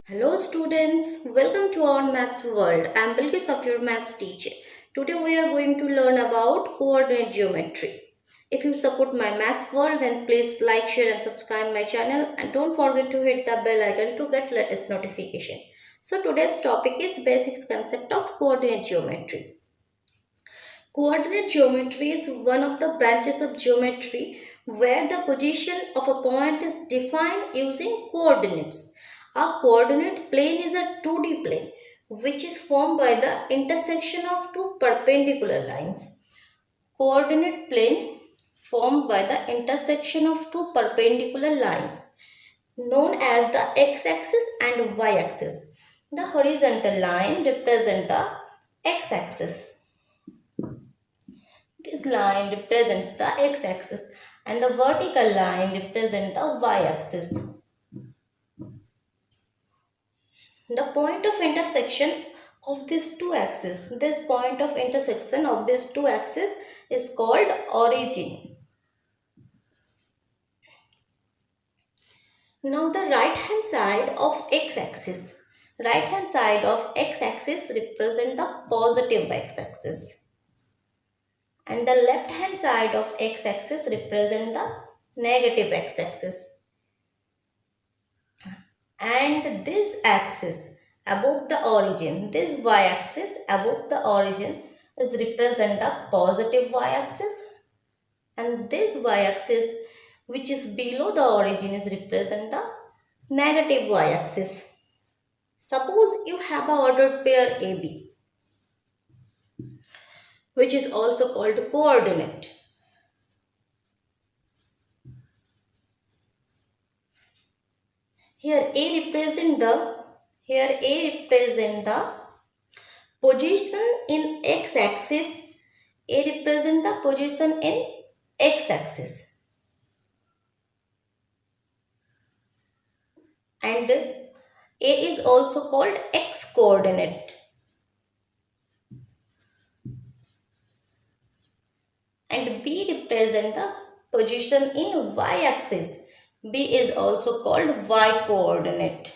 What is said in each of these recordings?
Hello students, welcome to our maths world. I am Bilkis of your maths teacher. Today we are going to learn about coordinate geometry. If you support my maths world, then please like, share and subscribe my channel, and don't forget to hit the bell icon to get latest notification. So today's topic is basics concept of coordinate geometry. Coordinate geometry is one of the branches of geometry where the position of a point is defined using coordinates. A coordinate plane is a 2D plane which is formed by the intersection of two perpendicular lines. Coordinate plane formed by the intersection of two perpendicular lines known as the x-axis and y-axis. The horizontal line represents the x-axis. This line represents the x-axis and the vertical line represents the y-axis. The point of intersection of these two axes, is called origin. Now the right hand side of x-axis represents the positive x-axis. And the left hand side of x-axis represents the negative x-axis. And this axis above the origin, this y-axis above the origin is represent the positive y-axis. And this y-axis which is below the origin is represent the negative y-axis. Suppose you have an ordered pair AB, which is also called coordinate. Here A represent the position in x-axis. A represent the position in x-axis. And A is also called x-coordinate. And B represent the position in y-axis. B is also called y-coordinate.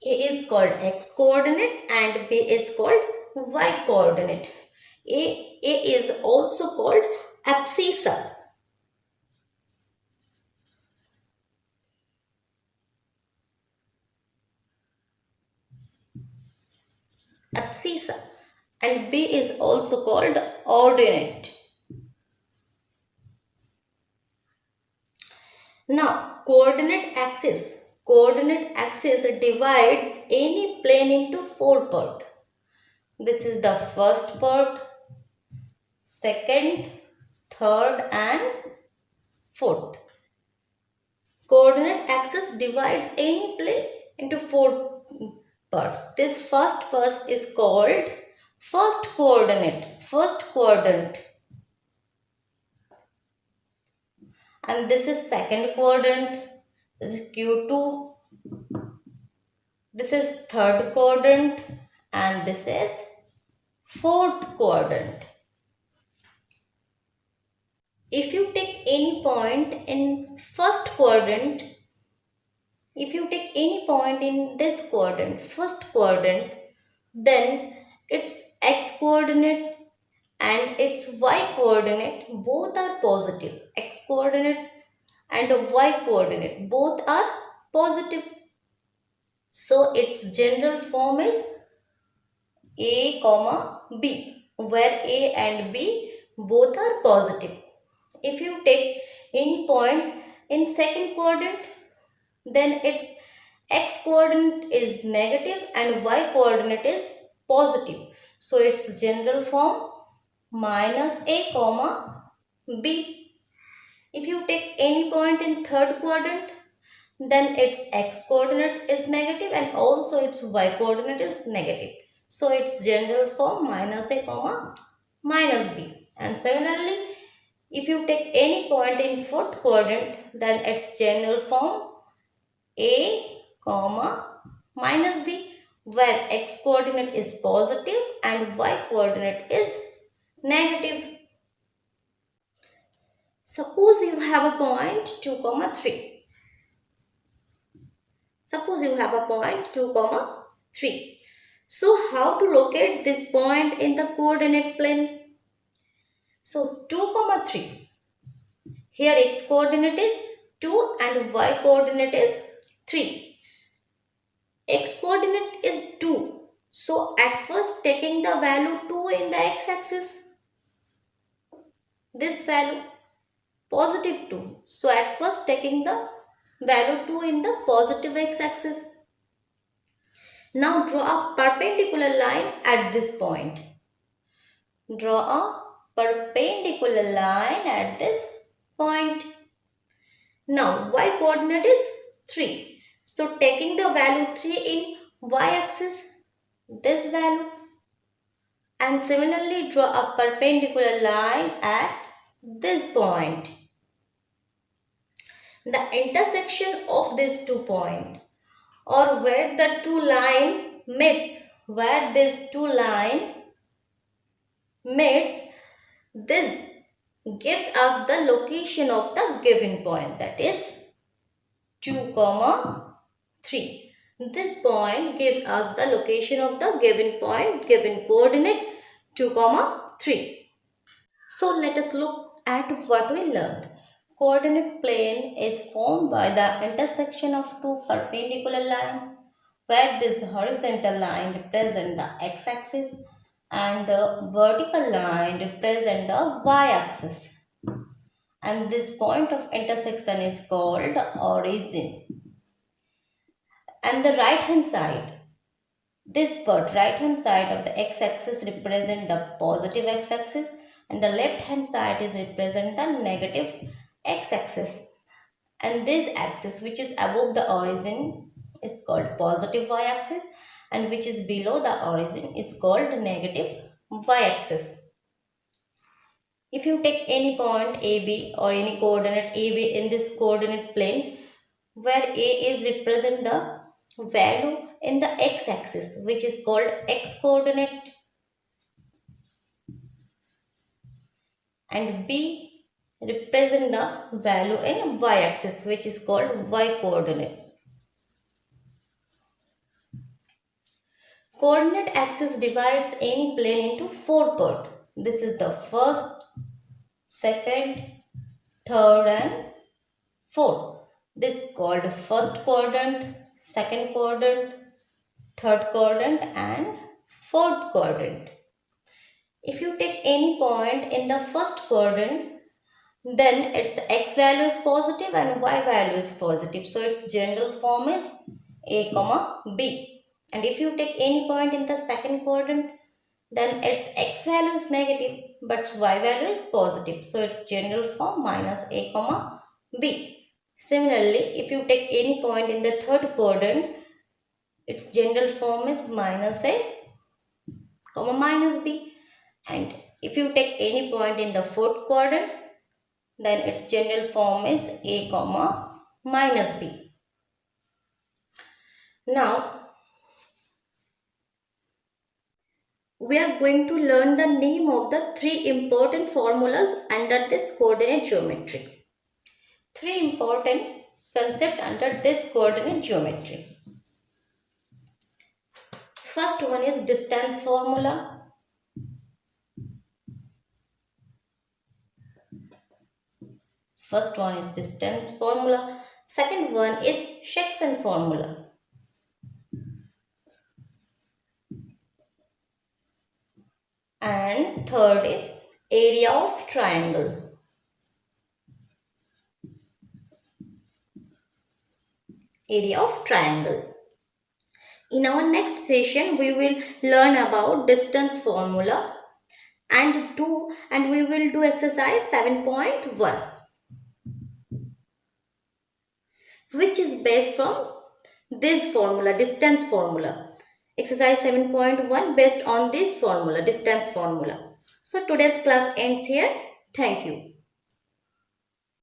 A is called x-coordinate and B is called y-coordinate. A is also called abscissa. And B is also called ordinate. Now, coordinate axis divides any plane into four parts. This is the first part, second, third and fourth. Coordinate axis divides any plane into four parts. This first part is called first quadrant. And this is second quadrant, this is Q2, this is third quadrant and this is fourth quadrant. If you take any point in first quadrant, first quadrant, then its x coordinate and its y coordinate both are positive. X coordinate and y coordinate both are positive. So its general form is A, B, where A and B both are positive. If you take any point in second quadrant, then its x coordinate is negative and y coordinate is positive. So its general form minus A, B. If you take any point in third quadrant, then its x coordinate is negative and also its y coordinate is negative. So its general form minus A, minus B. And similarly, if you take any point in fourth quadrant, then its general form A, minus B, where x coordinate is positive and y coordinate is negative. Suppose you have a point 2 comma 3. Suppose you have a point 2 comma 3. So how to locate this point in the coordinate plane? So 2 comma 3. Here x coordinate is 2 and y coordinate is 3. X coordinate is 2. So at first taking the value 2 in the x axis, this value positive 2. So at first taking the value 2 in the positive x axis. Now draw a perpendicular line at this point. Draw a perpendicular line at this point. Now y coordinate is 3. So taking the value 3 in y axis, this value, and similarly draw a perpendicular line at this point. The intersection of these 2 points, or where the two line meets, this gives us the location of the given point, that is 2 comma 3. This point gives us the location of the given point, given coordinate 2 comma 3. So let us look at what we learned. Coordinate plane is formed by the intersection of two perpendicular lines, where this horizontal line represents the x-axis and the vertical line represents the y-axis. And this point of intersection is called origin. And the right hand side, this part, right hand side of the x-axis represent the positive x-axis and the left hand side is represent the negative x-axis. And this axis which is above the origin is called positive y-axis and which is below the origin is called negative y-axis. If you take any point AB or any coordinate AB in this coordinate plane, where A is represent the value in the x-axis which is called x-coordinate and B represent the value in y-axis which is called y-coordinate. Coordinate axis divides any plane into 4 parts. This is the first, second, third and fourth. This is called first quadrant, second quadrant, third quadrant and fourth quadrant. If you take any point in the first quadrant, then its x value is positive and y value is positive. So its general form is A comma B. And if you take any point in the second quadrant, then its x value is negative but y value is positive. So its general form minus A comma B. Similarly, if you take any point in the third quadrant, its general form is minus A comma minus B. And if you take any point in the fourth quadrant, then its general form is A comma minus B. Now, we are going to learn the name of the 3 important formulas under this coordinate geometry. 3 important concepts under this coordinate geometry. First one is distance formula. First one is distance formula. Second one is section formula. And third is area of triangle. Area of triangle. In our next session, we will learn about distance formula and we will do exercise 7.1, which is based from this formula, distance formula. Exercise 7.1 based on this formula, distance formula. So today's class ends here. Thank you.